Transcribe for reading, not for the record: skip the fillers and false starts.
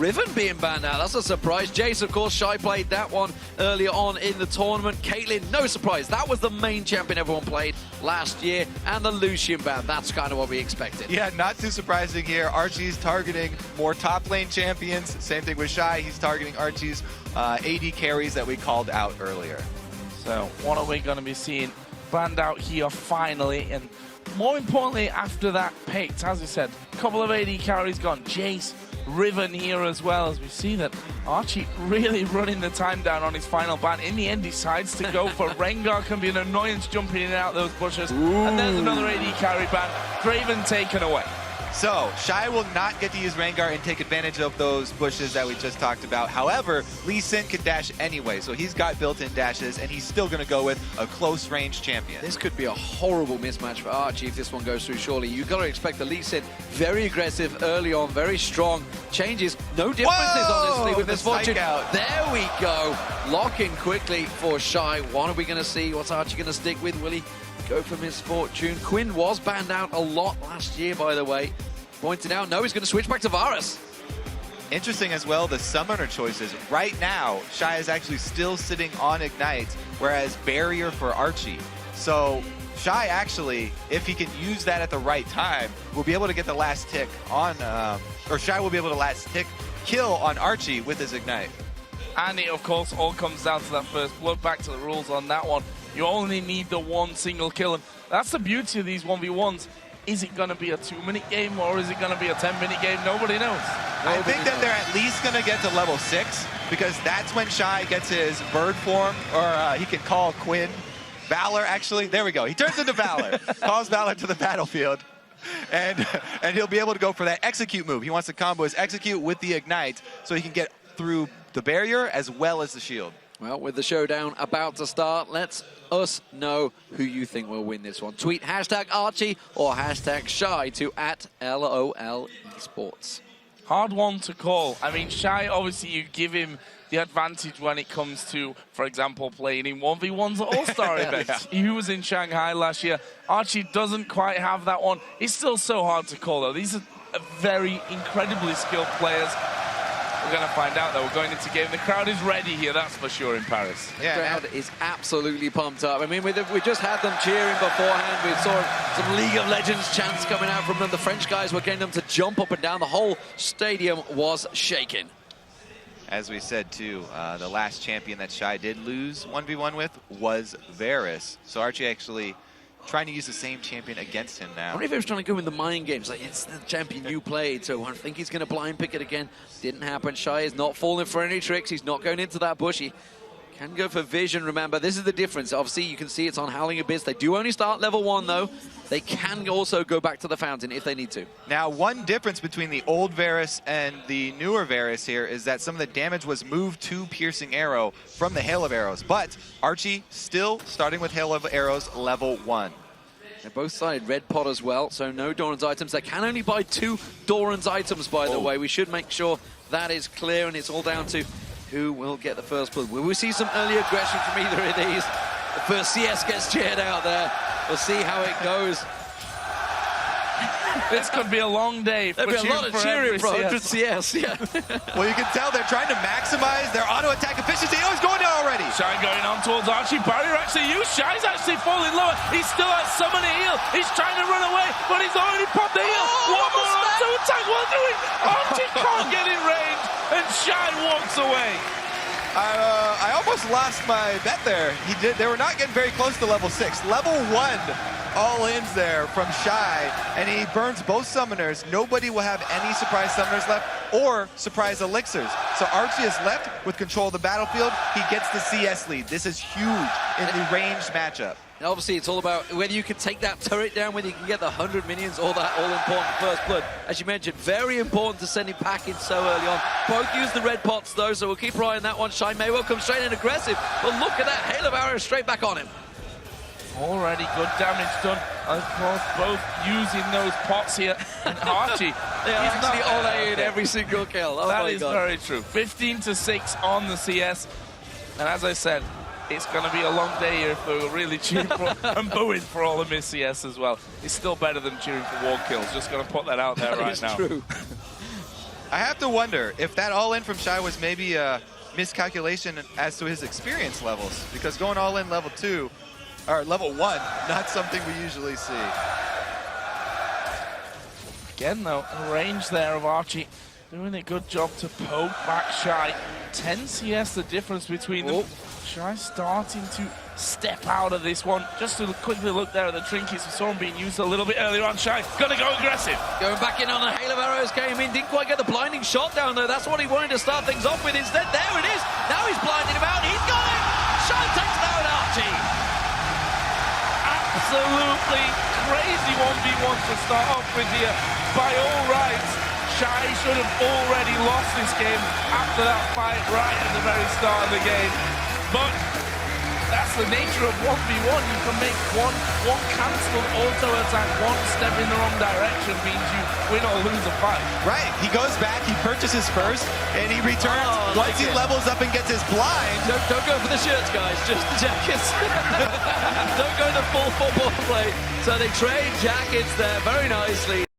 Riven being banned out, that's a surprise. Jace, of course, Shy played that one earlier on in the tournament. Caitlyn, no surprise. That was the main champion everyone played last year. And the Lucian ban, that's kind of what we expected. Yeah, not too surprising here. Archie's targeting more top lane champions. Same thing with Shy. He's targeting Archie's AD carries that we called out earlier. So what are we going to be seeing banned out here finally? And more importantly, after that picked, as I said, a couple of AD carries gone. Jace, Riven here as well, as we see that Archie really running the time down on his final ban. In the end, decides to go for Rengar. Can be an annoyance jumping in and out those bushes. Ooh. And there's another AD carry ban. Draven taken away. So, Shy will not get to use Rengar and take advantage of those bushes that we just talked about. However, Lee Sin can dash anyway, so he's got built-in dashes, and he's still going to go with a close-range champion. This could be a horrible mismatch for Archie if this one goes through, surely. You've got to expect the Lee Sin very aggressive early on, very strong. Changes, no differences, honestly, with this fortune. There we go. Lock in quickly for Shy. What are we going to see? What's Archie going to stick with? Will he go for Misfortune? Quinn was banned out a lot last year, by the way. Pointed out, no, he's going to switch back to Varus. Interesting as well, the summoner choices. Right now, Shy is actually still sitting on Ignite, whereas Barrier for Archie. So Shy actually, if he can use that at the right time, will be able to get the last tick on, or Shy will be able to last tick kill on Archie with his Ignite. And it, of course, all comes down to that first blood. Back to the rules on that one. You only need the one single kill, and that's the beauty of these 1v1s. Is it going to be a 2-minute game or is it going to be a 10-minute game? Nobody knows. I think that they're at least going to get to level 6 because that's when Shy gets his bird form, or he can call Quinn. Valor, actually. There we go. He turns into Valor. Calls Valor to the battlefield. And he'll be able to go for that execute move. He wants to combo his execute with the Ignite so he can get through the barrier as well as the shield. Well, with the showdown about to start, let us know who you think will win this one. Tweet hashtag Archie or hashtag Shy to @LOL Esports. Hard one to call. I mean, Shy, obviously, you give him the advantage when it comes to, for example, playing in 1v1s at All-Star events. Yeah. He was in Shanghai last year. Archie doesn't quite have that one. It's still so hard to call, though. These are very incredibly skilled players. We're going to find out, though. We're going into game. The crowd is ready here, that's for sure, in Paris. Yeah, the crowd is absolutely pumped up. I mean, we just had them cheering beforehand. We saw some League of Legends chants coming out from them. The French guys were getting them to jump up and down. The whole stadium was shaking. As we said, too, the last champion that Shy did lose 1v1 with was Varus. So Archie actually trying to use the same champion against him now. I wonder if he was trying to go in the mind games, like, it's the champion you played, so I think he's going to blind pick it again. Didn't happen. Shy is not falling for any tricks. He's not going into that bush. He can go for vision, remember. This is the difference. Obviously, you can see it's on Howling Abyss. They do only start level 1, though. They can also go back to the fountain if they need to. Now, one difference between the old Varus and the newer Varus here is that some of the damage was moved to Piercing Arrow from the Hail of Arrows. But Archie still starting with Hail of Arrows level 1. They're both sided red pot as well, so no Doran's items. They can only buy 2 Doran's items, by the way. We should make sure that is clear, and it's all down to who will get the first blood. Will we see some early aggression from either of these? The first CS gets cheered out there. We'll see how it goes. This could be a long day. There'll be a lot of cheering for 100 CS, yeah. Well, you can tell they're trying to maximize their auto attack efficiency. Oh, he's going down already. Shy going on towards Archie. Barrier actually used. Shy's actually falling lower. He's still at summon a heal. He's trying to run away, but he's already popped the heal. One more auto attack. What doing? Archie can't get in range, and Shy walks away. I almost lost my bet there. They were not getting very close to level 6. Level 1 all-ins there from Shy, and he burns both summoners. Nobody will have any surprise summoners left or surprise elixirs. So Archie is left with control of the battlefield. He gets the CS lead. This is huge in the ranged matchup. And obviously, it's all about whether you can take that turret down, whether you can get the 100 minions or that all-important first blood. As you mentioned, very important to send him packing so early on. Both use the red pots, though, so we'll keep our eye on that one. Shy may well come straight in aggressive, but look at that Hail of Arrows straight back on him. Already good damage done. Of course, both using those pots here. And Archie, they are actually all-in every single kill. Oh that is very true. 15-6 on the CS. And as I said, it's going to be a long day here if we're really cheering for and booing for all the miss CS as well. It's still better than cheering for war kills. Just going to put that out there right now. True. I have to wonder if that all-in from Shy was maybe a miscalculation as to his experience levels, because going all-in level 2, or level 1, not something we usually see. Again, though, the range there of Archie doing a good job to poke back Shy. 10 CS the difference between them. Shy starting to step out of this one. Just to quickly look there at the trinkets, we saw him being used a little bit earlier on. Shy gonna go aggressive. Going back in on the Hail of Arrows, came in, didn't quite get the blinding shot down there. That's what he wanted to start things off with. Instead, there it is. Now he's blinding him out. He's got it. Shy takes down Archie. Absolutely crazy 1v1 to start off with here. By all rights, Shy should have already lost this game after that fight right at the very start of the game. But that's the nature of 1v1. You can make one cancelled auto attack, one step in the wrong direction means you win or lose a fight. Right, he goes back, he purchases first, and he returns once he levels up and gets his blind. Don't go for the shirts, guys, just the jackets. Don't go the full football play. So they trade jackets there very nicely.